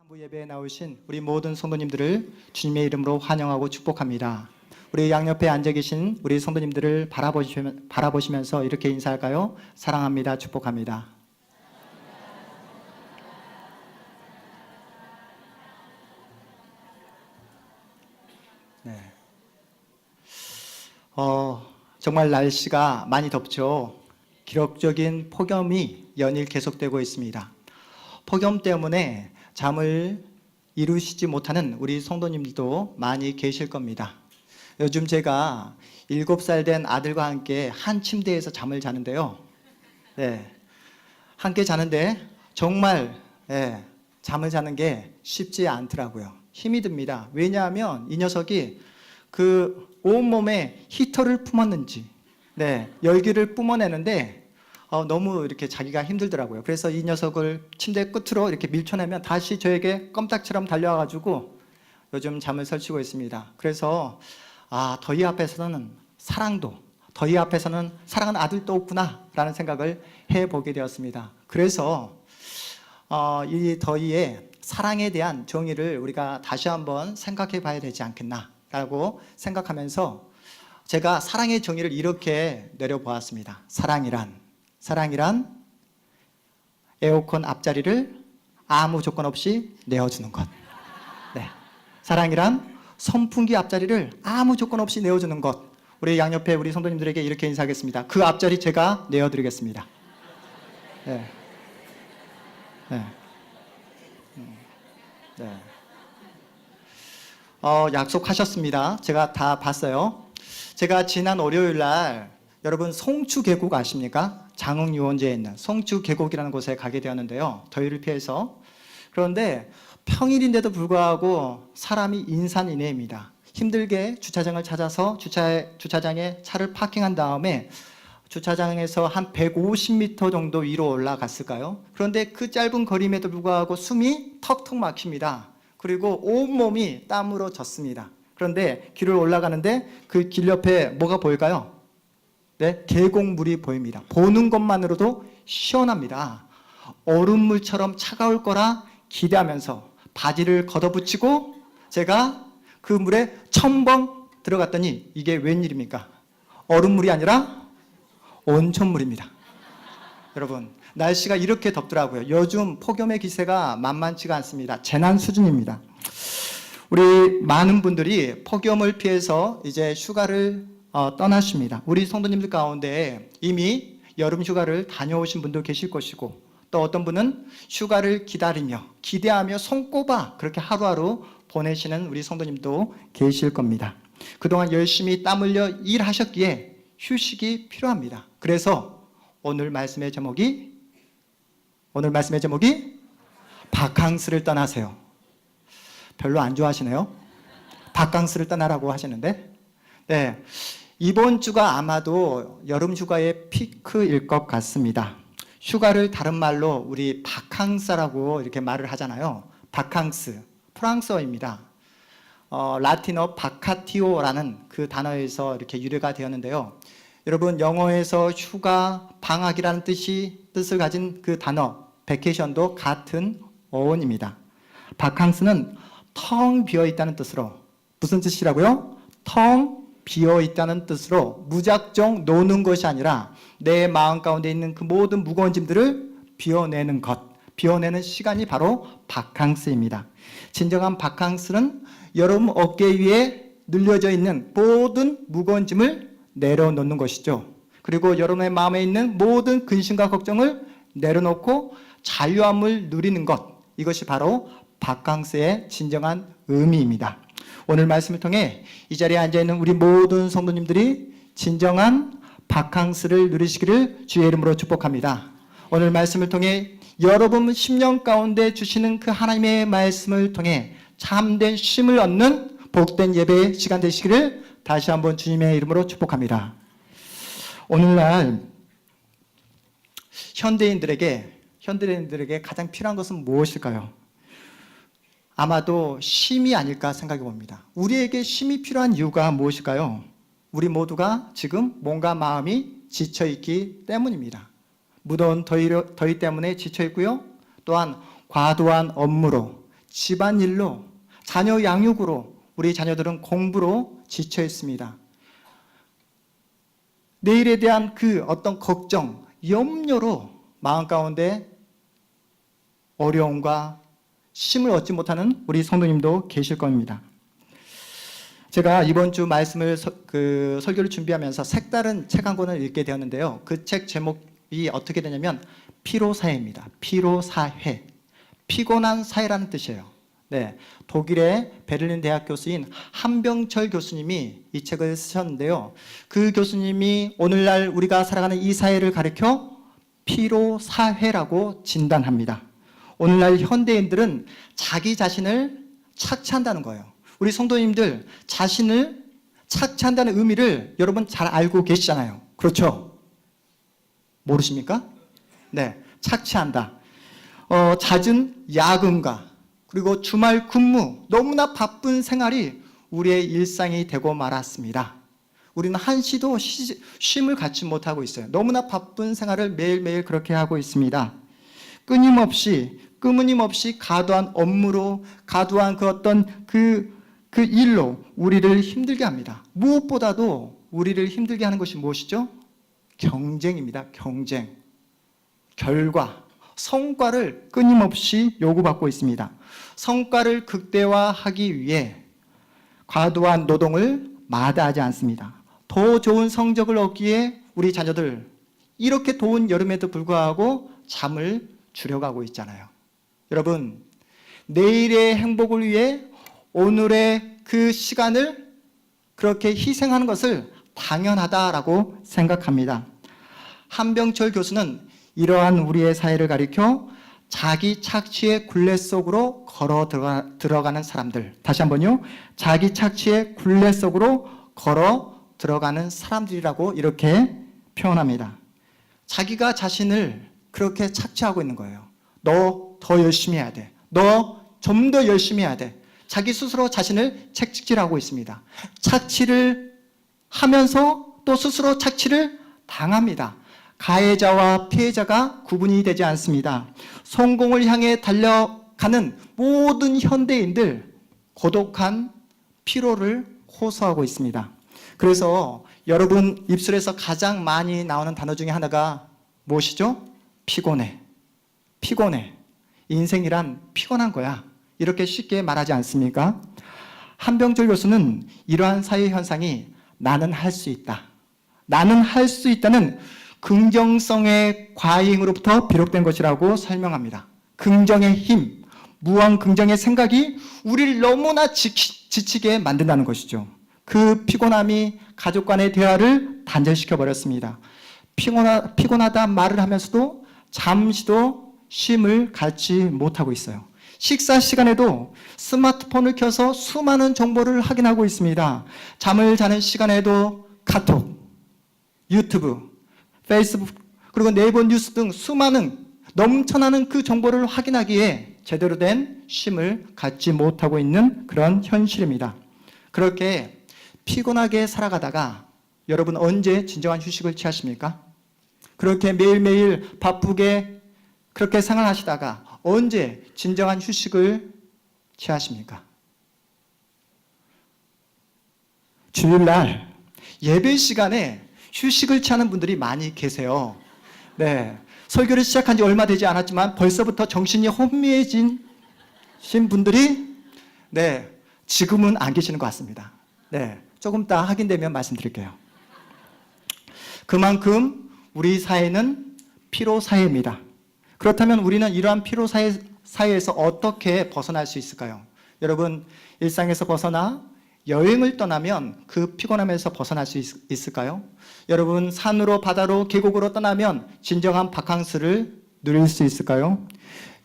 한부 예배에 나오신 우리 모든 성도님들을 주님의 이름으로 환영하고 축복합니다. 우리 양옆에 앉아 계신 우리 성도님들을 바라보시면서 이렇게 인사할까요? 사랑합니다. 축복합니다. 네. 정말 날씨가 많이 덥죠. 기록적인 폭염이 연일 계속되고 있습니다. 폭염 때문에 잠을 이루시지 못하는 우리 성도님들도 많이 계실 겁니다. 요즘 제가 7살 된 아들과 함께 한 침대에서 잠을 자는데요. 네, 함께 자는데 정말 잠을 자는 게 쉽지 않더라고요. 힘이 듭니다. 왜냐하면 이 녀석이 그 온몸에 히터를 품었는지 열기를 뿜어내는데 너무 이렇게 자기가 힘들더라고요. 그래서 이 녀석을 침대 끝으로 이렇게 밀쳐내면 다시 저에게 껌딱지처럼 달려와가지고 요즘 잠을 설치고 있습니다. 그래서 더위 앞에서는 사랑도, 더위 앞에서는 사랑하는 아들도 없구나 라는 생각을 해보게 되었습니다. 그래서 이 더위에 사랑에 대한 정의를 우리가 다시 한번 생각해 봐야 되지 않겠나 라고 생각하면서 제가 사랑의 정의를 이렇게 내려보았습니다. 사랑이란 에어컨 앞자리를 아무 조건 없이 내어주는 것. 네. 사랑이란 선풍기 앞자리를 아무 조건 없이 내어주는 것. 우리 양옆에 우리 성도님들에게 이렇게 인사하겠습니다. 그 앞자리 제가 내어드리겠습니다. 네. 네. 네. 약속하셨습니다. 제가 다 봤어요. 제가 지난 월요일 날 여러분 송추 계곡 아십니까? 장흥 유원지에 있는 송추 계곡이라는 곳에 가게 되었는데요. 더위를 피해서. 그런데 평일인데도 불구하고 사람이 인산인해입니다. 힘들게 주차장을 찾아서 주차장에 차를 파킹한 다음에 주차장에서 한 150m 정도 위로 올라갔을까요? 그런데 그 짧은 거리임에도 불구하고 숨이 턱턱 막힙니다. 그리고 온몸이 땀으로 젖습니다. 그런데 길을 올라가는데 그 길 옆에 뭐가 보일까요? 네, 계곡물이 보입니다. 보는 것만으로도 시원합니다. 얼음물처럼 차가울 거라 기대하면서 바지를 걷어붙이고 제가 그 물에 첨벙 들어갔더니 이게 웬일입니까? 얼음물이 아니라 온천물입니다. 여러분, 날씨가 이렇게 덥더라고요. 요즘 폭염의 기세가 만만치가 않습니다. 재난 수준입니다. 우리 많은 분들이 폭염을 피해서 이제 휴가를 떠나십니다. 우리 성도님들 가운데 이미 여름 휴가를 다녀오신 분도 계실 것이고 또 어떤 분은 휴가를 기대하며 손꼽아 그렇게 하루하루 보내시는 우리 성도님도 계실 겁니다. 그동안 열심히 땀 흘려 일하셨기에 휴식이 필요합니다. 그래서 오늘 말씀의 제목이 바캉스를 떠나세요. 별로 안 좋아하시네요. 바캉스를 떠나라고 하시는데 네, 이번 주가 아마도 여름 휴가의 피크일 것 같습니다. 휴가를 다른 말로 우리 바캉스라고 이렇게 말을 하잖아요. 바캉스, 프랑스어입니다. 라틴어 바카티오라는 그 단어에서 이렇게 유래가 되었는데요. 여러분, 영어에서 휴가, 방학이라는 뜻을 가진 그 단어, 베케이션도 같은 어원입니다. 바캉스는 텅 비어 있다는 뜻으로, 무슨 뜻이라고요? 텅 비어 있다는 뜻으로 무작정 노는 것이 아니라 내 마음 가운데 있는 그 모든 무거운 짐들을 비워내는 것, 비워내는 시간이 바로 바캉스입니다. 진정한 바캉스는 여러분 어깨 위에 늘려져 있는 모든 무거운 짐을 내려놓는 것이죠. 그리고 여러분의 마음에 있는 모든 근심과 걱정을 내려놓고 자유함을 누리는 것, 이것이 바로 바캉스의 진정한 의미입니다. 오늘 말씀을 통해 이 자리에 앉아있는 우리 모든 성도님들이 진정한 바캉스를 누리시기를 주의 이름으로 축복합니다. 오늘 말씀을 통해 여러분 심령 가운데 주시는 그 하나님의 말씀을 통해 참된 쉼을 얻는 복된 예배의 시간 되시기를 다시 한번 주님의 이름으로 축복합니다. 오늘날 현대인들에게 가장 필요한 것은 무엇일까요? 아마도 쉼이 아닐까 생각해 봅니다. 우리에게 쉼이 필요한 이유가 무엇일까요? 우리 모두가 지금 몸과 마음이 지쳐있기 때문입니다. 무더운 더위 때문에 지쳐있고요. 또한 과도한 업무로 집안일로, 자녀 양육으로 우리 자녀들은 공부로 지쳐 있습니다. 내일에 대한 그 어떤 걱정, 염려로 마음 가운데 어려움과 쉼을 얻지 못하는 우리 성도님도 계실 겁니다. 제가 이번 주 말씀을 설교를 준비하면서 색다른 책 한 권을 읽게 되었는데요. 그 책 제목이 어떻게 되냐면 피로사회입니다. 피로사회. 피곤한 사회라는 뜻이에요. 네, 독일의 베를린 대학 교수인 한병철 교수님이 이 책을 쓰셨는데요. 그 교수님이 오늘날 우리가 살아가는 이 사회를 가리켜 피로사회라고 진단합니다. 오늘날 현대인들은 자기 자신을 착취한다는 거예요. 우리 성도님들 자신을 착취한다는 의미를 여러분 잘 알고 계시잖아요. 그렇죠? 모르십니까? 네, 착취한다. 잦은 야근과 그리고 주말 근무, 너무나 바쁜 생활이 우리의 일상이 되고 말았습니다. 우리는 한시도 쉼을 갖지 못하고 있어요. 너무나 바쁜 생활을 매일매일 그렇게 하고 있습니다. 끊임없이 과도한 업무로, 과도한 그 어떤 그 일로 우리를 힘들게 합니다. 무엇보다도 우리를 힘들게 하는 것이 무엇이죠? 경쟁입니다. 경쟁. 결과, 성과를 끊임없이 요구받고 있습니다. 성과를 극대화하기 위해 과도한 노동을 마다하지 않습니다. 더 좋은 성적을 얻기에 우리 자녀들 이렇게 더운 여름에도 불구하고 잠을 줄여가고 있잖아요. 여러분, 내일의 행복을 위해 오늘의 그 시간을 그렇게 희생하는 것을 당연하다라고 생각합니다. 한병철 교수는 이러한 우리의 사회를 가리켜 자기 착취의 굴레 속으로 걸어 들어가는 사람들. 다시 한번요. 자기 착취의 굴레 속으로 걸어 들어가는 사람들이라고 이렇게 표현합니다. 자기가 자신을 그렇게 착취하고 있는 거예요. 너 더 열심히 해야 돼. 너 좀 더 열심히 해야 돼. 자기 스스로 자신을 채찍질하고 있습니다. 착취를 하면서 또 스스로 착취를 당합니다. 가해자와 피해자가 구분이 되지 않습니다. 성공을 향해 달려가는 모든 현대인들 고독한 피로를 호소하고 있습니다. 그래서 여러분 입술에서 가장 많이 나오는 단어 중에 하나가 무엇이죠? 피곤해. 피곤해. 인생이란 피곤한 거야. 이렇게 쉽게 말하지 않습니까? 한병철 교수는 이러한 사회 현상이 나는 할 수 있다. 나는 할 수 있다는 긍정성의 과잉으로부터 비롯된 것이라고 설명합니다. 긍정의 힘, 무한 긍정의 생각이 우리를 너무나 지치게 만든다는 것이죠. 그 피곤함이 가족 간의 대화를 단절시켜 버렸습니다. 피곤하다 말을 하면서도 잠시도 쉼을 갖지 못하고 있어요. 식사 시간에도 스마트폰을 켜서 수많은 정보를 확인하고 있습니다. 잠을 자는 시간에도 카톡, 유튜브, 페이스북, 그리고 네이버 뉴스 등 수많은 넘쳐나는 그 정보를 확인하기에 제대로 된 쉼을 갖지 못하고 있는 그런 현실입니다. 그렇게 피곤하게 살아가다가 여러분 언제 진정한 휴식을 취하십니까? 그렇게 매일매일 바쁘게 그렇게 생활하시다가 언제 진정한 휴식을 취하십니까? 주일날 예배 시간에 휴식을 취하는 분들이 많이 계세요. 네, 설교를 시작한 지 얼마 되지 않았지만 벌써부터 정신이 혼미해진 분들이 지금은 안 계시는 것 같습니다. 네, 조금 이따 확인되면 말씀드릴게요. 그만큼 우리 사회는 피로 사회입니다. 그렇다면 우리는 이러한 피로 사회에서 어떻게 벗어날 수 있을까요? 여러분, 일상에서 벗어나 여행을 떠나면 그 피곤함에서 벗어날 수 있을까요? 여러분, 산으로 바다로 계곡으로 떠나면 진정한 바캉스를 누릴 수 있을까요?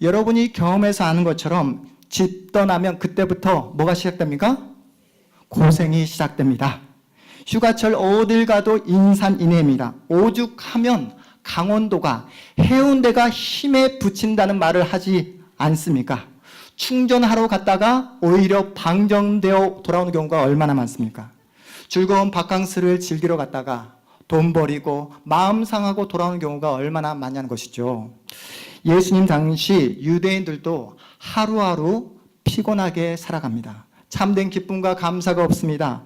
여러분이 경험해서 아는 것처럼 집 떠나면 그때부터 뭐가 시작됩니까? 고생이 시작됩니다. 휴가철 어딜 가도 인산인해입니다. 오죽하면 강원도가 해운대가 힘에 부친다는 말을 하지 않습니까? 충전하러 갔다가 오히려 방전되어 돌아오는 경우가 얼마나 많습니까? 즐거운 바캉스를 즐기러 갔다가 돈 버리고 마음 상하고 돌아오는 경우가 얼마나 많냐는 것이죠. 예수님 당시 유대인들도 하루하루 피곤하게 살아갑니다. 참된 기쁨과 감사가 없습니다.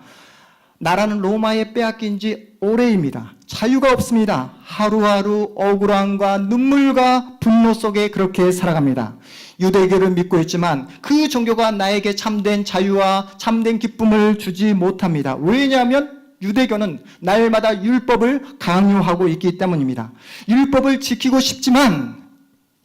나라는 로마에 빼앗긴 지 오래입니다. 자유가 없습니다. 하루하루 억울함과 눈물과 분노 속에 그렇게 살아갑니다. 유대교를 믿고 있지만 그 종교가 나에게 참된 자유와 참된 기쁨을 주지 못합니다. 왜냐하면 유대교는 날마다 율법을 강요하고 있기 때문입니다. 율법을 지키고 싶지만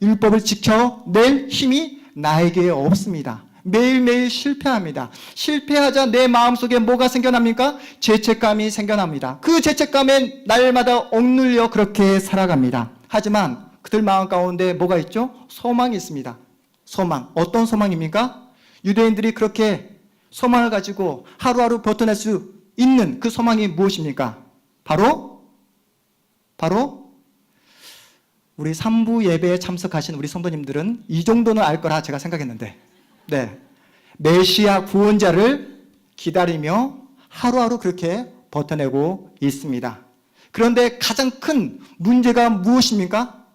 율법을 지켜낼 힘이 나에게 없습니다. 매일매일 실패합니다. 실패하자 내 마음속에 뭐가 생겨납니까? 죄책감이 생겨납니다. 그 죄책감에 날마다 억눌려 그렇게 살아갑니다. 하지만 그들 마음 가운데 뭐가 있죠? 소망이 있습니다. 소망. 어떤 소망입니까? 유대인들이 그렇게 소망을 가지고 하루하루 버텨낼 수 있는 그 소망이 무엇입니까? 바로 우리 3부 예배에 참석하신 우리 성도님들은 이 정도는 알 거라 제가 생각했는데, 네, 메시아 구원자를 기다리며 하루하루 그렇게 버텨내고 있습니다. 그런데 가장 큰 문제가 무엇입니까?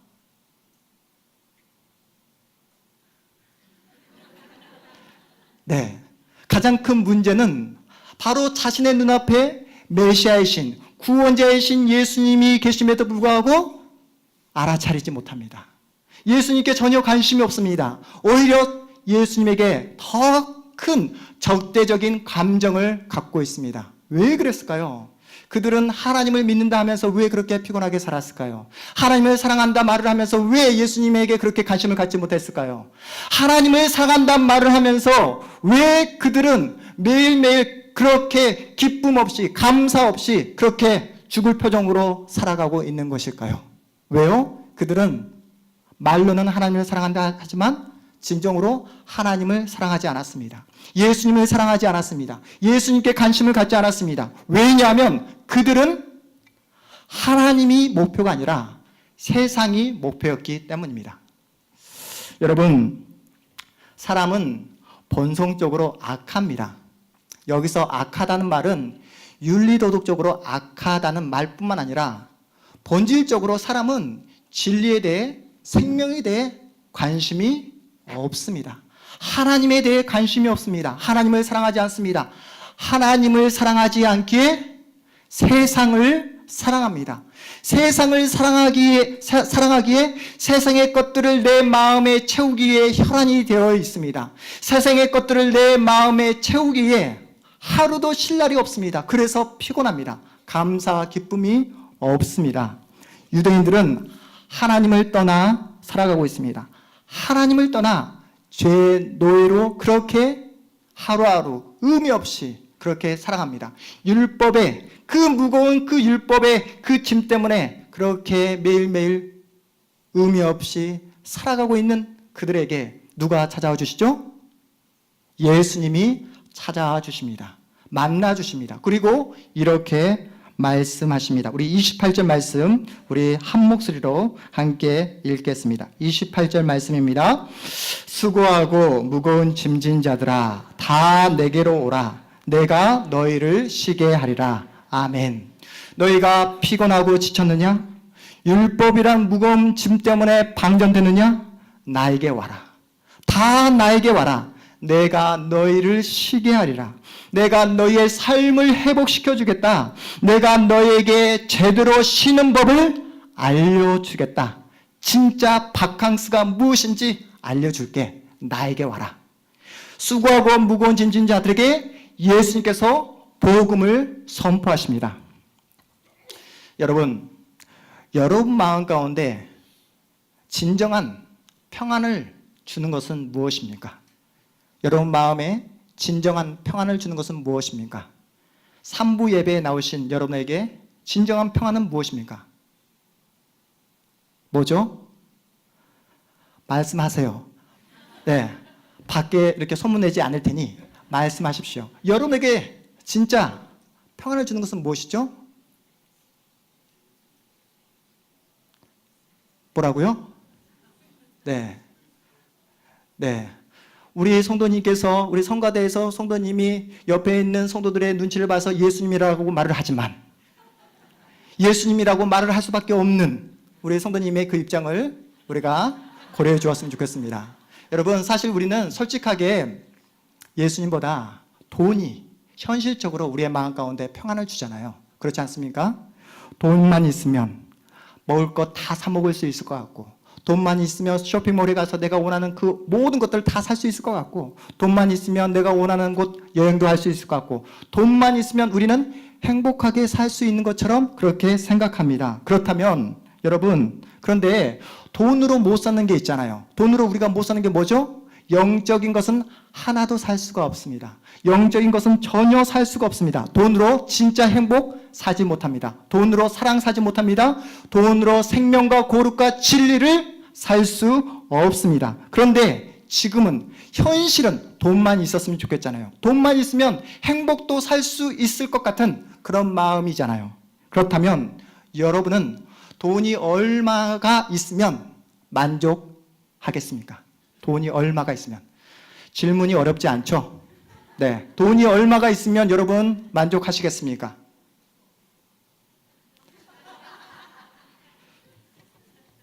네, 가장 큰 문제는 바로 자신의 눈앞에 메시아이신 구원자이신 예수님이 계심에도 불구하고 알아차리지 못합니다. 예수님께 전혀 관심이 없습니다. 오히려 예수님에게 더 큰 적대적인 감정을 갖고 있습니다. 왜 그랬을까요? 그들은 하나님을 믿는다 하면서 왜 그렇게 피곤하게 살았을까요? 하나님을 사랑한다 말을 하면서 왜 예수님에게 그렇게 관심을 갖지 못했을까요? 하나님을 사랑한다 말을 하면서 왜 그들은 매일매일 그렇게 기쁨 없이 감사 없이 그렇게 죽을 표정으로 살아가고 있는 것일까요? 왜요? 그들은 말로는 하나님을 사랑한다 하지만 진정으로 하나님을 사랑하지 않았습니다. 예수님을 사랑하지 않았습니다. 예수님께 관심을 갖지 않았습니다. 왜냐하면 그들은 하나님이 목표가 아니라 세상이 목표였기 때문입니다. 여러분, 사람은 본성적으로 악합니다. 여기서 악하다는 말은 윤리도덕적으로 악하다는 말뿐만 아니라 본질적으로 사람은 진리에 대해, 생명에 대해 관심이 없습니다. 하나님에 대해 관심이 없습니다. 하나님을 사랑하지 않습니다. 하나님을 사랑하지 않기에 세상을 사랑합니다. 세상을 사랑하기에 세상의 것들을 내 마음에 채우기에 혈안이 되어 있습니다. 세상의 것들을 내 마음에 채우기에 하루도 쉴 날이 없습니다. 그래서 피곤합니다. 감사와 기쁨이 없습니다. 유대인들은 하나님을 떠나 살아가고 있습니다. 하나님을 떠나 죄의 노예로 그렇게 하루하루 의미 없이 그렇게 살아갑니다. 율법의 그 무거운 그 율법의 그 짐 때문에 그렇게 매일매일 의미 없이 살아가고 있는 그들에게 누가 찾아와 주시죠? 예수님이 찾아와 주십니다. 만나 주십니다. 그리고 이렇게 말씀하십니다. 우리 28절 말씀 우리 한 목소리로 함께 읽겠습니다. 28절 말씀입니다. 수고하고 무거운 짐진 자들아 다 내게로 오라. 내가 너희를 쉬게 하리라. 아멘. 너희가 피곤하고 지쳤느냐? 율법이란 무거운 짐 때문에 방전되느냐? 나에게 와라. 다 나에게 와라. 내가 너희를 쉬게 하리라. 내가 너희의 삶을 회복시켜 주겠다. 내가 너희에게 제대로 쉬는 법을 알려주겠다. 진짜 바캉스가 무엇인지 알려줄게. 나에게 와라. 수고하고 무거운 짐진 자들에게 예수님께서 복음을 선포하십니다. 여러분 마음 가운데 진정한 평안을 주는 것은 무엇입니까? 여러분 마음에 진정한 평안을 주는 것은 무엇입니까? 3부 예배에 나오신 여러분에게 진정한 평안은 무엇입니까? 뭐죠? 말씀하세요. 네, 밖에 이렇게 소문내지 않을 테니 말씀하십시오. 여러분에게 진짜 평안을 주는 것은 무엇이죠? 뭐라고요? 네. 우리 성도님께서 우리 성가대에서 성도님이 옆에 있는 성도들의 눈치를 봐서 예수님이라고 말을 하지만 예수님이라고 말을 할 수밖에 없는 우리 성도님의 그 입장을 우리가 고려해 주었으면 좋겠습니다. 여러분 사실 우리는 솔직하게 예수님보다 돈이 현실적으로 우리의 마음 가운데 평안을 주잖아요. 그렇지 않습니까? 돈만 있으면 먹을 것 다 사 먹을 수 있을 것 같고, 돈만 있으면 쇼핑몰에 가서 내가 원하는 그 모든 것들을 다 살 수 있을 것 같고, 돈만 있으면 내가 원하는 곳 여행도 할 수 있을 것 같고, 돈만 있으면 우리는 행복하게 살 수 있는 것처럼 그렇게 생각합니다. 그렇다면 여러분, 그런데 돈으로 못 사는 게 있잖아요. 돈으로 우리가 못 사는 게 뭐죠? 영적인 것은 하나도 살 수가 없습니다. 영적인 것은 전혀 살 수가 없습니다. 돈으로 진짜 행복 사지 못합니다. 돈으로 사랑 사지 못합니다. 돈으로 생명과 거룩과 진리를 살 수 없습니다. 그런데 지금은 현실은 돈만 있었으면 좋겠잖아요. 돈만 있으면 행복도 살 수 있을 것 같은 그런 마음이잖아요. 그렇다면 여러분은 돈이 얼마가 있으면 만족하겠습니까? 돈이 얼마가 있으면. 질문이 어렵지 않죠? 네. 돈이 얼마가 있으면 여러분 만족하시겠습니까?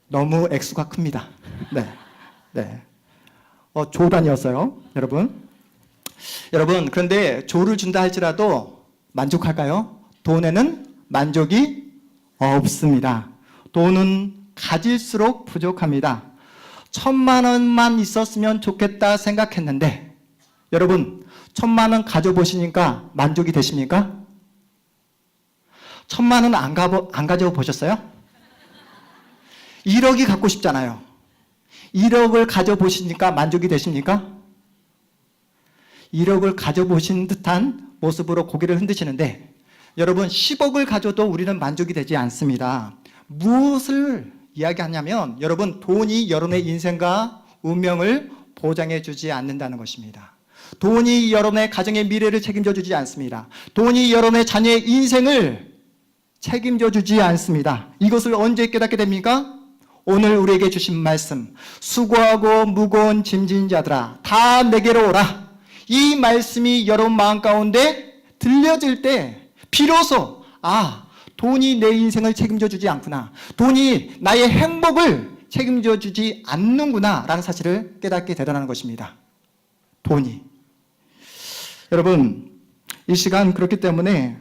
너무 액수가 큽니다. 네. 네. 조단이었어요. 여러분. 여러분, 그런데 조를 준다 할지라도 만족할까요? 돈에는 만족이 없습니다. 돈은 가질수록 부족합니다. 1,000만 원만 있었으면 좋겠다 생각했는데, 여러분 1,000만 원 가져보시니까 만족이 되십니까? 1,000만 원 안 가져보셨어요? 1억이 갖고 싶잖아요. 1억을 가져보시니까 만족이 되십니까? 1억을 가져보신 듯한 모습으로 고개를 흔드시는데, 여러분 10억을 가져도 우리는 만족이 되지 않습니다. 무엇을 이야기하냐면, 여러분 돈이 여러분의 인생과 운명을 보장해 주지 않는다는 것입니다. 돈이 여러분의 가정의 미래를 책임져 주지 않습니다. 돈이 여러분의 자녀의 인생을 책임져 주지 않습니다. 이것을 언제 깨닫게 됩니까? 오늘 우리에게 주신 말씀, 수고하고 무거운 짐진 자들아 다 내게로 오라. 이 말씀이 여러분 마음 가운데 들려질 때 비로소 돈이 내 인생을 책임져 주지 않구나, 돈이 나의 행복을 책임져 주지 않는구나 라는 사실을 깨닫게 되더라는 것입니다. 돈이. 여러분 이 시간 그렇기 때문에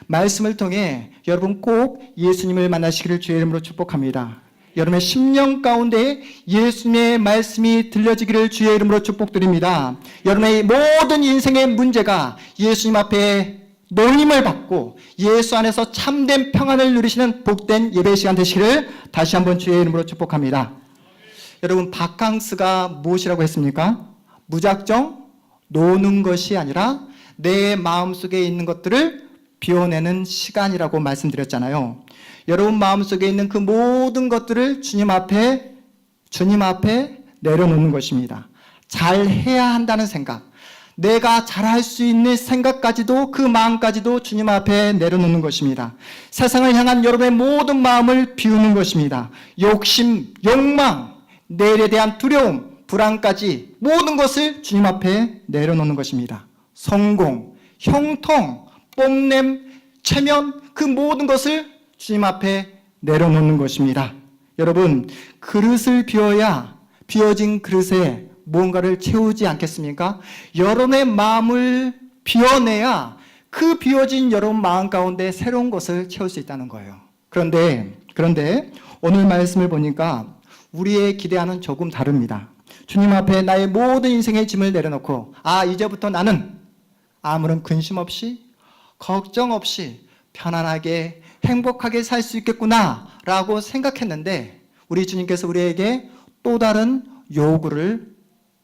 말씀을 통해 여러분 꼭 예수님을 만나시기를 주의 이름으로 축복합니다. 여러분의 심령 가운데 예수님의 말씀이 들려지기를 주의 이름으로 축복드립니다. 여러분의 모든 인생의 문제가 예수님 앞에 놀림을 받고 예수 안에서 참된 평안을 누리시는 복된 예배 시간 되시기를 다시 한번 주의 이름으로 축복합니다. 여러분 바캉스가 무엇이라고 했습니까? 무작정 노는 것이 아니라 내 마음속에 있는 것들을 비워내는 시간이라고 말씀드렸잖아요. 여러분 마음속에 있는 그 모든 것들을 주님 앞에 내려놓는 것입니다. 잘해야 한다는 생각, 내가 잘할 수 있는 생각까지도, 그 마음까지도 주님 앞에 내려놓는 것입니다. 세상을 향한 여러분의 모든 마음을 비우는 것입니다. 욕심, 욕망, 내일에 대한 두려움, 불안까지 모든 것을 주님 앞에 내려놓는 것입니다. 성공, 형통, 뽐냄, 체면, 그 모든 것을 주님 앞에 내려놓는 것입니다. 여러분 그릇을 비워야 비워진 그릇에 무언가를 채우지 않겠습니까? 여러분의 마음을 비워내야 그 비워진 여러분 마음 가운데 새로운 것을 채울 수 있다는 거예요. 그런데 오늘 말씀을 보니까 우리의 기대와는 조금 다릅니다. 주님 앞에 나의 모든 인생의 짐을 내려놓고 이제부터 나는 아무런 근심 없이 걱정 없이 편안하게 행복하게 살 수 있겠구나 라고 생각했는데, 우리 주님께서 우리에게 또 다른 요구를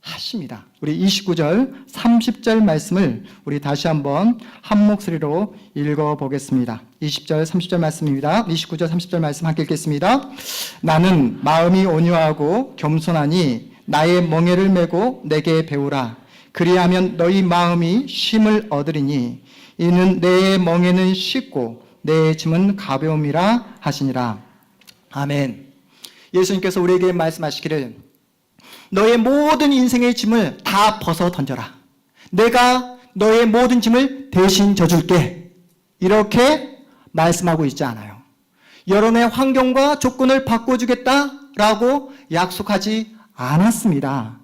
하십니다. 우리 29절 30절 말씀을 우리 다시 한번 한 목소리로 읽어보겠습니다. 20절 30절 말씀입니다. 29절 30절 말씀 함께 읽겠습니다. 나는 마음이 온유하고 겸손하니 나의 멍에를 메고 내게 배우라. 그리하면 너희 마음이 쉼을 얻으리니 이는 내 멍에는 쉽고 내 짐은 가벼움이라 하시니라. 아멘. 예수님께서 우리에게 말씀하시기를 너의 모든 인생의 짐을 다 벗어 던져라. 내가 너의 모든 짐을 대신 져줄게. 이렇게 말씀하고 있지 않아요. 여러분의 환경과 조건을 바꿔주겠다라고 약속하지 않았습니다.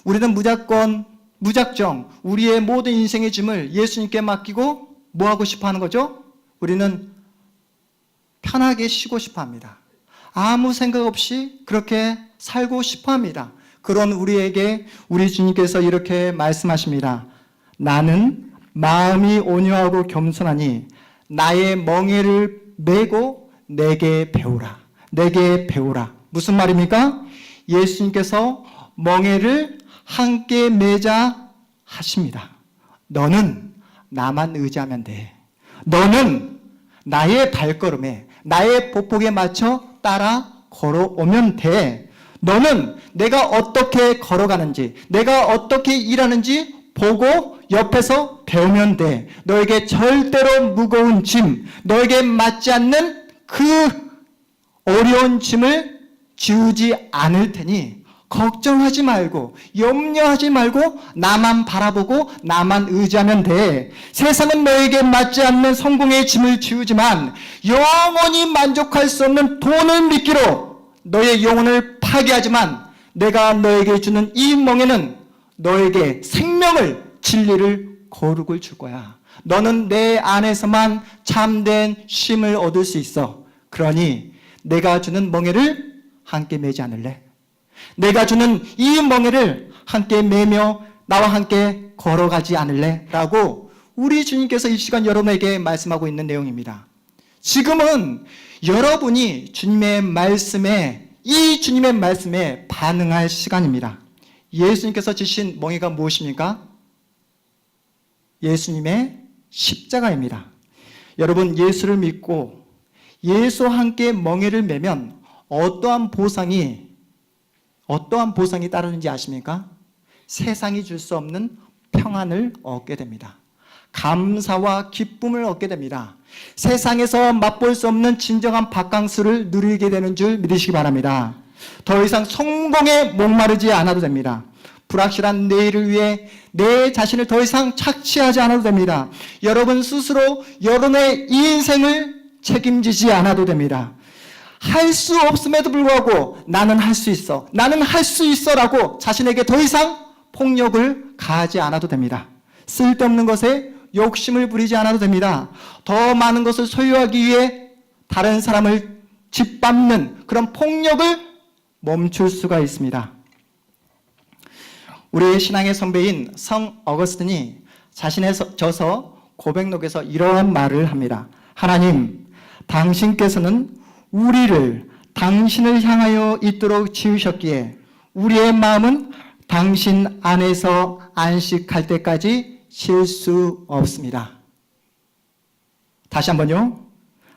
우리는 무조건 무작정 우리의 모든 인생의 짐을 예수님께 맡기고 뭐 하고 싶어 하는 거죠? 우리는 편하게 쉬고 싶어 합니다. 아무 생각 없이 그렇게 살고 싶어 합니다. 그런 우리에게 우리 주님께서 이렇게 말씀하십니다. 나는 마음이 온유하고 겸손하니 나의 멍에를 메고 내게 배우라. 내게 배우라. 무슨 말입니까? 예수님께서 멍에를 함께 매자 하십니다. 너는 나만 의지하면 돼. 너는 나의 발걸음에, 나의 보폭에 맞춰 따라 걸어오면 돼. 너는 내가 어떻게 걸어가는지, 내가 어떻게 일하는지 보고 옆에서 배우면 돼. 너에게 절대로 무거운 짐, 너에게 맞지 않는 그 어려운 짐을 지우지 않을 테니 걱정하지 말고 염려하지 말고 나만 바라보고 나만 의지하면 돼. 세상은 너에게 맞지 않는 성공의 짐을 지우지만 영원히 만족할 수 없는 돈을 미끼로 너의 영혼을 파괴하지만 내가 너에게 주는 이 멍에는 너에게 생명을, 진리를, 거룩을 줄 거야. 너는 내 안에서만 참된 쉼을 얻을 수 있어. 그러니 내가 주는 멍에를 함께 매지 않을래? 내가 주는 이 멍에를 함께 매며 나와 함께 걸어가지 않을래? 라고 우리 주님께서 이 시간 여러분에게 말씀하고 있는 내용입니다. 지금은 여러분이 주님의 말씀에, 이 주님의 말씀에 반응할 시간입니다. 예수님께서 지신 멍에가 무엇입니까? 예수님의 십자가입니다. 여러분, 예수를 믿고 예수와 함께 멍에를 매면 어떠한 보상이 따르는지 아십니까? 세상이 줄 수 없는 평안을 얻게 됩니다. 감사와 기쁨을 얻게 됩니다. 세상에서 맛볼 수 없는 진정한 바캉스를 누리게 되는 줄 믿으시기 바랍니다. 더 이상 성공에 목마르지 않아도 됩니다. 불확실한 내일을 위해 내 자신을 더 이상 착취하지 않아도 됩니다. 여러분 스스로 여러분의 인생을 책임지지 않아도 됩니다. 할 수 없음에도 불구하고 나는 할 수 있어, 나는 할 수 있어 라고 자신에게 더 이상 폭력을 가하지 않아도 됩니다. 쓸데없는 것에 욕심을 부리지 않아도 됩니다. 더 많은 것을 소유하기 위해 다른 사람을 짓밟는 그런 폭력을 멈출 수가 있습니다. 우리의 신앙의 선배인 성 어거스틴이 자신의 저서 고백록에서 이러한 말을 합니다. 하나님, 당신께서는 우리를 당신을 향하여 있도록 지으셨기에 우리의 마음은 당신 안에서 안식할 때까지 쉴 수 없습니다. 다시 한번요.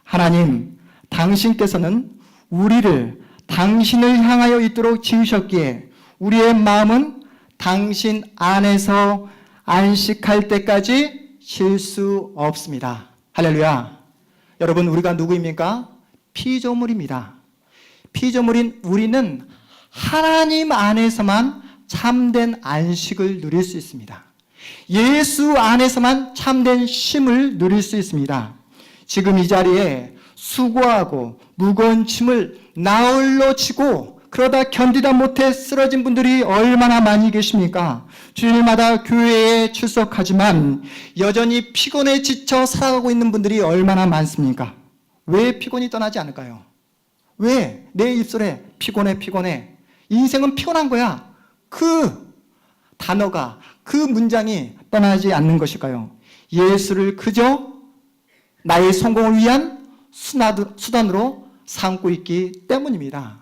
하나님, 당신께서는 우리를 당신을 향하여 있도록 지으셨기에 우리의 마음은 당신 안에서 안식할 때까지 쉴 수 없습니다. 할렐루야. 여러분, 우리가 누구입니까? 피조물입니다. 피조물인 우리는 하나님 안에서만 참된 안식을 누릴 수 있습니다. 예수 안에서만 참된 쉼을 누릴 수 있습니다. 지금 이 자리에 수고하고 무거운 짐을 나홀로 지고 그러다 견디다 못해 쓰러진 분들이 얼마나 많이 계십니까? 주일마다 교회에 출석하지만 여전히 피곤에 지쳐 살아가고 있는 분들이 얼마나 많습니까? 왜 피곤이 떠나지 않을까요? 왜 내 입술에 피곤해? 인생은 피곤한 거야. 그 단어가, 그 문장이 떠나지 않는 것일까요? 예수를 그저 나의 성공을 위한 수단으로 삼고 있기 때문입니다.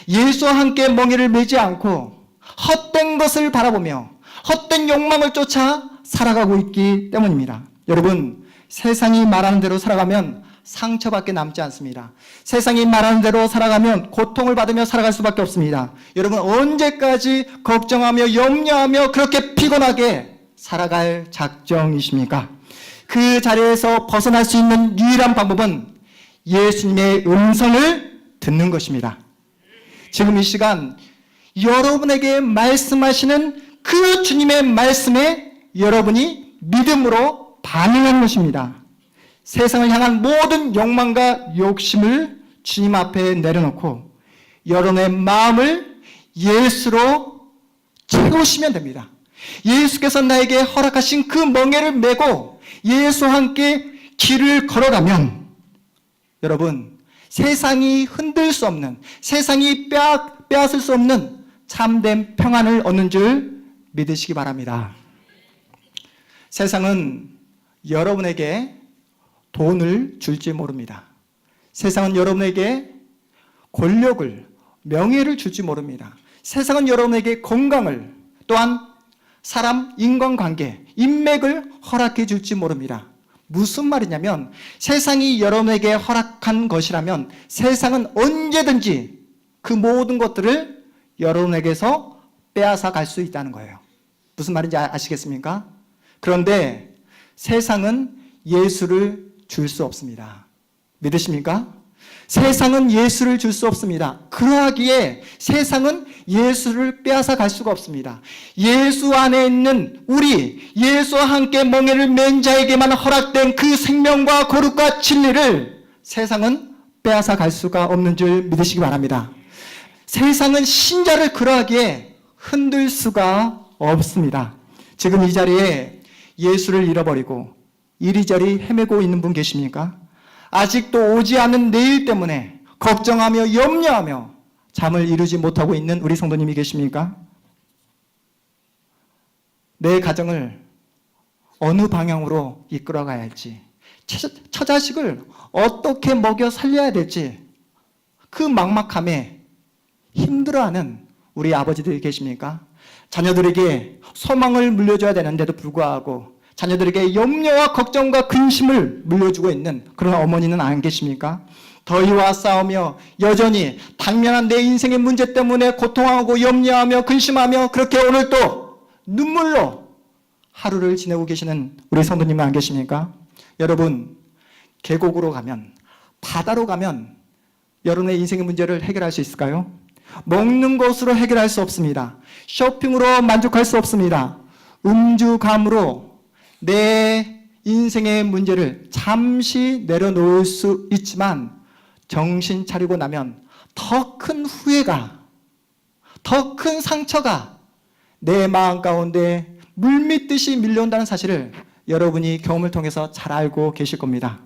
예수와 함께 멍에를 매지 않고 헛된 것을 바라보며 헛된 욕망을 쫓아 살아가고 있기 때문입니다. 여러분, 세상이 말하는 대로 살아가면 상처밖에 남지 않습니다. 세상이 말하는 대로 살아가면 고통을 받으며 살아갈 수밖에 없습니다. 여러분, 언제까지 걱정하며 염려하며 그렇게 피곤하게 살아갈 작정이십니까? 그 자리에서 벗어날 수 있는 유일한 방법은 예수님의 음성을 듣는 것입니다. 지금 이 시간 여러분에게 말씀하시는 그 주님의 말씀에 여러분이 믿음으로 반응하는 것입니다. 세상을 향한 모든 욕망과 욕심을 주님 앞에 내려놓고 여러분의 마음을 예수로 채우시면 됩니다. 예수께서 나에게 허락하신 그 멍에를 메고 예수와 함께 길을 걸어가면 여러분, 세상이 흔들 수 없는, 세상이 빼앗을 수 없는 참된 평안을 얻는 줄 믿으시기 바랍니다. 세상은 여러분에게 돈을 줄지 모릅니다. 세상은 여러분에게 권력을, 명예를 줄지 모릅니다. 세상은 여러분에게 건강을, 또한 사람, 인간관계, 인맥을 허락해 줄지 모릅니다. 무슨 말이냐면 세상이 여러분에게 허락한 것이라면 세상은 언제든지 그 모든 것들을 여러분에게서 빼앗아 갈 수 있다는 거예요. 무슨 말인지 아시겠습니까? 그런데 세상은 예수를 줄 수 없습니다. 믿으십니까? 세상은 예수를 줄 수 없습니다. 그러하기에 세상은 예수를 빼앗아 갈 수가 없습니다. 예수 안에 있는 우리, 예수와 함께 멍에를 맨 자에게만 허락된 그 생명과 거룩과 진리를 세상은 빼앗아 갈 수가 없는 줄 믿으시기 바랍니다. 세상은 신자를 그러하기에 흔들 수가 없습니다. 지금 이 자리에 예수를 잃어버리고 이리저리 헤매고 있는 분 계십니까? 아직도 오지 않은 내일 때문에 걱정하며 염려하며 잠을 이루지 못하고 있는 우리 성도님이 계십니까? 내 가정을 어느 방향으로 이끌어가야 할지, 처자식을 어떻게 먹여 살려야 될지 그 막막함에 힘들어하는 우리 아버지들이 계십니까? 자녀들에게 소망을 물려줘야 되는데도 불구하고 자녀들에게 염려와 걱정과 근심을 물려주고 있는 그런 어머니는 안 계십니까? 더위와 싸우며 여전히 당면한 내 인생의 문제 때문에 고통하고 염려하며 근심하며 그렇게 오늘 또 눈물로 하루를 지내고 계시는 우리 성도님은 안 계십니까? 여러분, 계곡으로 가면, 바다로 가면 여러분의 인생의 문제를 해결할 수 있을까요? 먹는 것으로 해결할 수 없습니다. 쇼핑으로 만족할 수 없습니다. 음주감으로 내 인생의 문제를 잠시 내려놓을 수 있지만 정신 차리고 나면 더 큰 후회가, 더 큰 상처가 내 마음 가운데 물밀듯이 밀려온다는 사실을 여러분이 경험을 통해서 잘 알고 계실 겁니다.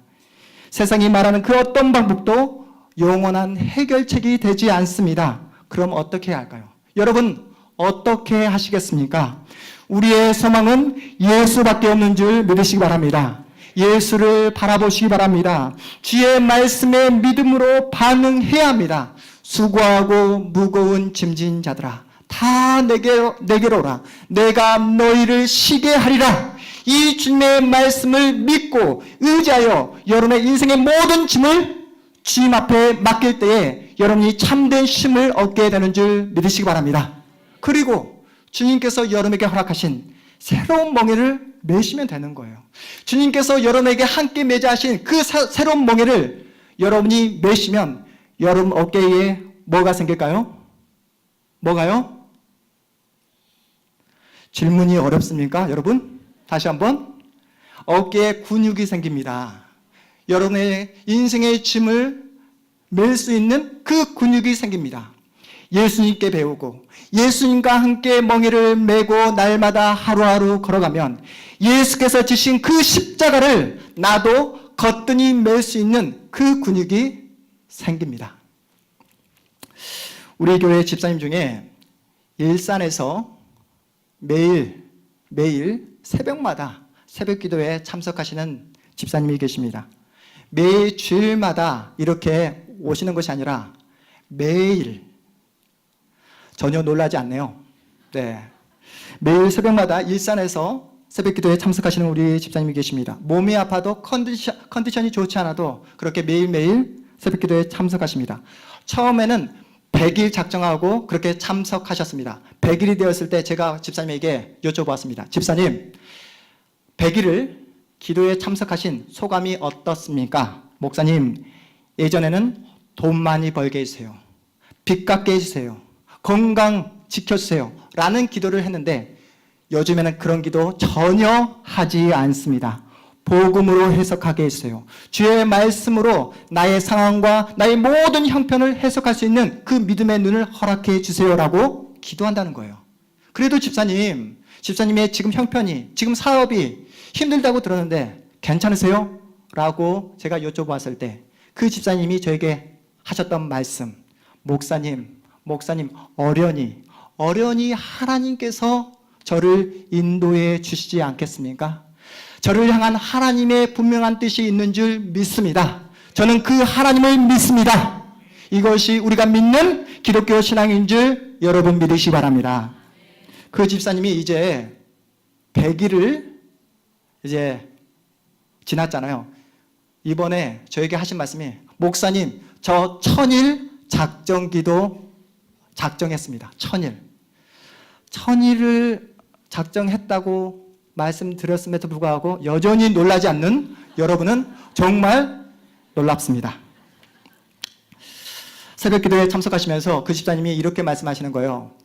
세상이 말하는 그 어떤 방법도 영원한 해결책이 되지 않습니다. 그럼 어떻게 해야 할까요? 여러분, 어떻게 하시겠습니까? 우리의 소망은 예수밖에 없는 줄 믿으시기 바랍니다. 예수를 바라보시기 바랍니다. 주의 말씀에 믿음으로 반응해야 합니다. 수고하고 무거운 짐진 자들아, 다 내게로 오라. 내가 너희를 쉬게 하리라. 이 주님의 말씀을 믿고 의지하여 여러분의 인생의 모든 짐을 주님 앞에 맡길 때에 여러분이 참된 쉼을 얻게 되는 줄 믿으시기 바랍니다. 그리고 주님께서 여러분에게 허락하신 새로운 멍에를 메시면 되는 거예요. 주님께서 여러분에게 함께 매자 하신 그 새로운 멍에를 여러분이 메시면 여러분 어깨에 뭐가 생길까요? 뭐가요? 질문이 어렵습니까, 여러분? 다시 한번. 어깨에 근육이 생깁니다. 여러분의 인생의 짐을 멜 수 있는 그 근육이 생깁니다. 예수님께 배우고 예수님과 함께 멍에를 메고 날마다 하루하루 걸어가면 예수께서 지신 그 십자가를 나도 거뜬히 멜 수 있는 그 근육이 생깁니다. 우리 교회 집사님 중에 일산에서 매일 새벽마다 새벽 기도에 참석하시는 집사님이 계십니다. 매일 주일마다 이렇게 오시는 것이 아니라 매일, 전혀 놀라지 않네요. 네. 매일 새벽마다 일산에서 새벽 기도에 참석하시는 우리 집사님이 계십니다. 몸이 아파도 컨디션이 좋지 않아도 그렇게 매일매일 새벽 기도에 참석하십니다. 처음에는 100일 작정하고 그렇게 참석하셨습니다. 100일이 되었을 때 제가 집사님에게 여쭤보았습니다. 집사님, 100일을 기도에 참석하신 소감이 어떻습니까? 목사님, 예전에는 돈 많이 벌게 해주세요. 빚 갚게 해주세요. 건강 지켜주세요. 라는 기도를 했는데 요즘에는 그런 기도 전혀 하지 않습니다. 복음으로 해석하게 해주세요. 주의 말씀으로 나의 상황과 나의 모든 형편을 해석할 수 있는 그 믿음의 눈을 허락해 주세요라고 기도한다는 거예요. 그래도 집사님, 집사님의 지금 형편이, 지금 사업이 힘들다고 들었는데 괜찮으세요? 라고 제가 여쭤봤을 때 그 집사님이 저에게 하셨던 말씀, 목사님, 어련히 하나님께서 저를 인도해 주시지 않겠습니까? 저를 향한 하나님의 분명한 뜻이 있는 줄 믿습니다. 저는 그 하나님을 믿습니다. 이것이 우리가 믿는 기독교 신앙인 줄 여러분 믿으시기 바랍니다. 그 집사님이 이제 100일을 이제 지났잖아요. 이번에 저에게 하신 말씀이, 목사님, 저 1000일 작정기도 작정했습니다. 1000일을 작정했다고 말씀드렸음에도 불구하고 여전히 놀라지 않는 여러분은 정말 놀랍습니다. 새벽기도에 참석하시면서 그 집사님이 이렇게 말씀하시는 거예요.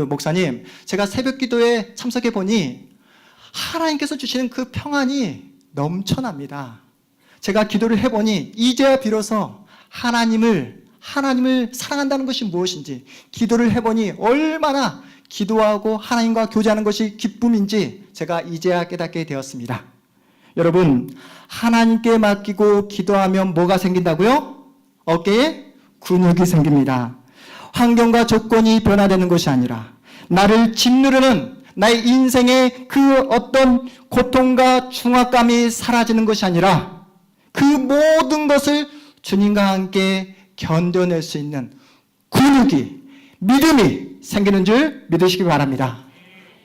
목사님, 제가 새벽기도에 참석해 보니 하나님께서 주시는 그 평안이 넘쳐납니다. 제가 기도를 해보니 이제야 비로소 하나님을 사랑한다는 것이 무엇인지, 기도를 해보니 얼마나 기도하고 하나님과 교제하는 것이 기쁨인지 제가 이제야 깨닫게 되었습니다. 여러분, 하나님께 맡기고 기도하면 뭐가 생긴다고요? 어깨에 근육이 생깁니다. 환경과 조건이 변화되는 것이 아니라 나를 짓누르는 나의 인생의 그 어떤 고통과 중압감이 사라지는 것이 아니라 그 모든 것을 주님과 함께 견뎌낼 수 있는 근육이, 믿음이 생기는 줄 믿으시기 바랍니다.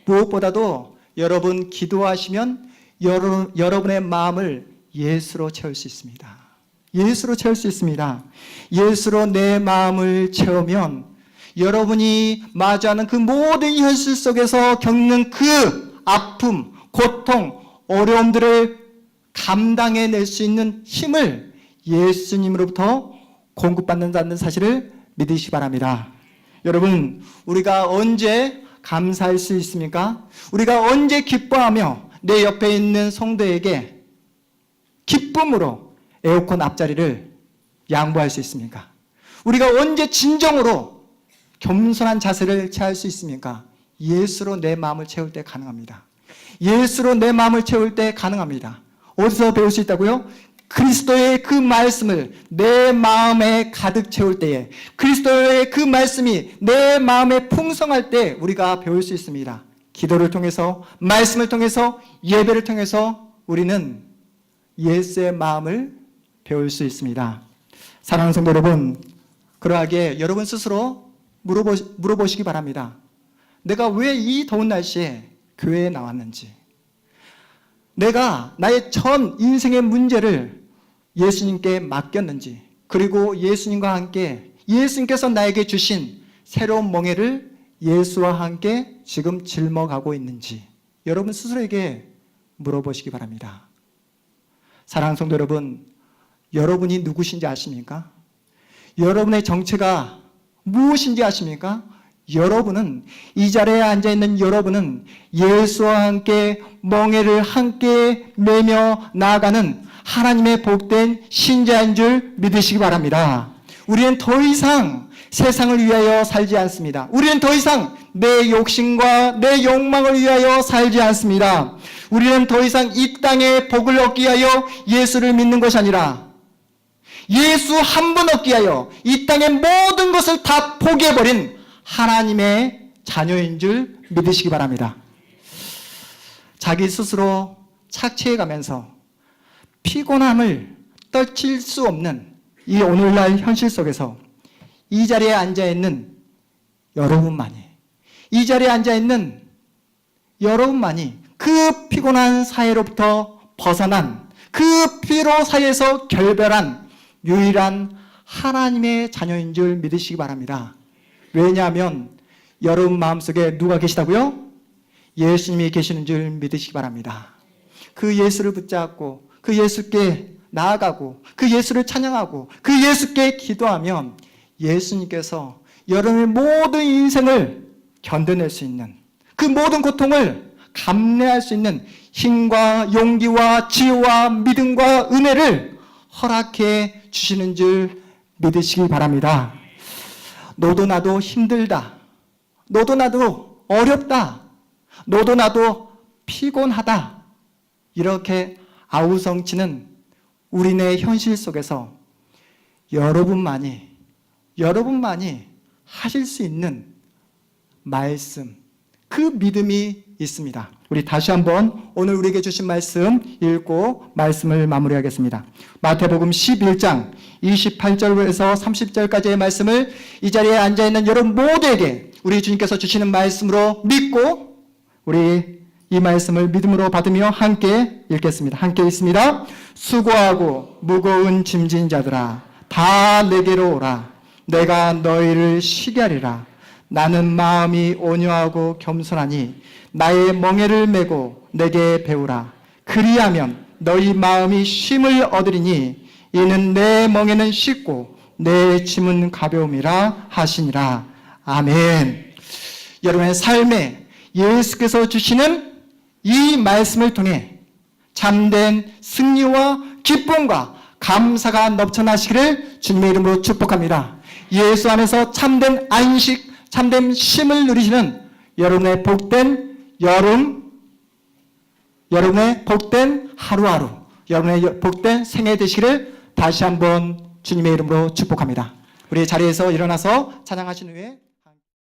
무엇보다도 여러분 기도하시면 여러분의 마음을 예수로 채울 수 있습니다. 예수로 채울 수 있습니다. 예수로 내 마음을 채우면 여러분이 마주하는 그 모든 현실 속에서 겪는 그 아픔, 고통, 어려움들을 감당해낼 수 있는 힘을 예수님으로부터 공급받는다는 사실을 믿으시기 바랍니다. 여러분, 우리가 언제 감사할 수 있습니까? 우리가 언제 기뻐하며 내 옆에 있는 성도에게 기쁨으로 에어컨 앞자리를 양보할 수 있습니까? 우리가 언제 진정으로 겸손한 자세를 취할 수 있습니까? 예수로 내 마음을 채울 때 가능합니다. 예수로 내 마음을 채울 때 가능합니다. 어디서 배울 수 있다고요? 그리스도의 그 말씀을 내 마음에 가득 채울 때에, 그리스도의 그 말씀이 내 마음에 풍성할 때 우리가 배울 수 있습니다. 기도를 통해서, 말씀을 통해서, 예배를 통해서 우리는 예수의 마음을 배울 수 있습니다. 사랑하는 성도 여러분, 그러하게 여러분 스스로 물어보시기 바랍니다. 내가 왜 이 더운 날씨에 교회에 나왔는지, 내가 나의 전 인생의 문제를 예수님께 맡겼는지, 그리고 예수님과 함께 예수님께서 나에게 주신 새로운 멍에를 예수와 함께 지금 짊어가고 있는지 여러분 스스로에게 물어보시기 바랍니다. 사랑하는 성도 여러분, 여러분이 누구신지 아십니까? 여러분의 정체가 무엇인지 아십니까? 여러분은, 이 자리에 앉아있는 여러분은 예수와 함께 멍에를 함께 매며 나아가는 하나님의 복된 신자인 줄 믿으시기 바랍니다. 우리는 더 이상 세상을 위하여 살지 않습니다. 우리는 더 이상 내 욕심과 내 욕망을 위하여 살지 않습니다. 우리는 더 이상 이 땅의 복을 얻기 위하여 예수를 믿는 것이 아니라 예수 한 분 얻기 위하여 이 땅의 모든 것을 다 포기해버린 하나님의 자녀인 줄 믿으시기 바랍니다. 자기 스스로 착취해가면서 피곤함을 떨칠 수 없는 이 오늘날 현실 속에서 이 자리에 앉아있는 여러분만이, 이 자리에 앉아있는 여러분만이 그 피곤한 사회로부터 벗어난, 그 피로 사이에서 결별한 유일한 하나님의 자녀인 줄 믿으시기 바랍니다. 왜냐하면 여러분 마음속에 누가 계시다고요? 예수님이 계시는 줄 믿으시기 바랍니다. 그 예수를 붙잡고 그 예수께 나아가고 그 예수를 찬양하고 그 예수께 기도하면 예수님께서 여러분의 모든 인생을 견뎌낼 수 있는, 그 모든 고통을 감내할 수 있는 힘과 용기와 지혜와 믿음과 은혜를 허락해 주시는 줄 믿으시기 바랍니다. 너도 나도 힘들다, 너도 나도 어렵다, 너도 나도 피곤하다. 이렇게 아우성치는 우리네 현실 속에서 여러분만이 하실 수 있는 말씀, 그 믿음이 있습니다. 우리 다시 한번 오늘 우리에게 주신 말씀 읽고 말씀을 마무리하겠습니다. 마태복음 11장 28절에서 30절까지의 말씀을 이 자리에 앉아있는 여러분 모두에게 우리 주님께서 주시는 말씀으로 믿고 우리 이 말씀을 믿음으로 받으며 함께 읽겠습니다. 함께 읽습니다. 수고하고 무거운 짐진 자들아 다 내게로 오라. 내가 너희를 쉬게 하리라. 나는 마음이 온유하고 겸손하니 나의 멍에를 메고 내게 배우라. 그리하면 너희 마음이 쉼을 얻으리니 이는 내 멍에는 쉽고 내 짐은 가벼움이라 하시니라. 아멘. 여러분의 삶에 예수께서 주시는 이 말씀을 통해 참된 승리와 기쁨과 감사가 넘쳐나시기를 주님의 이름으로 축복합니다. 예수 안에서 참된 안식, 참된 쉼을 누리시는 여러분의 복된 여름, 여러분의 복된 하루하루, 여러분의 복된 생애 되시기를 다시 한번 주님의 이름으로 축복합니다. 우리 자리에서 일어나서 찬양하신 후에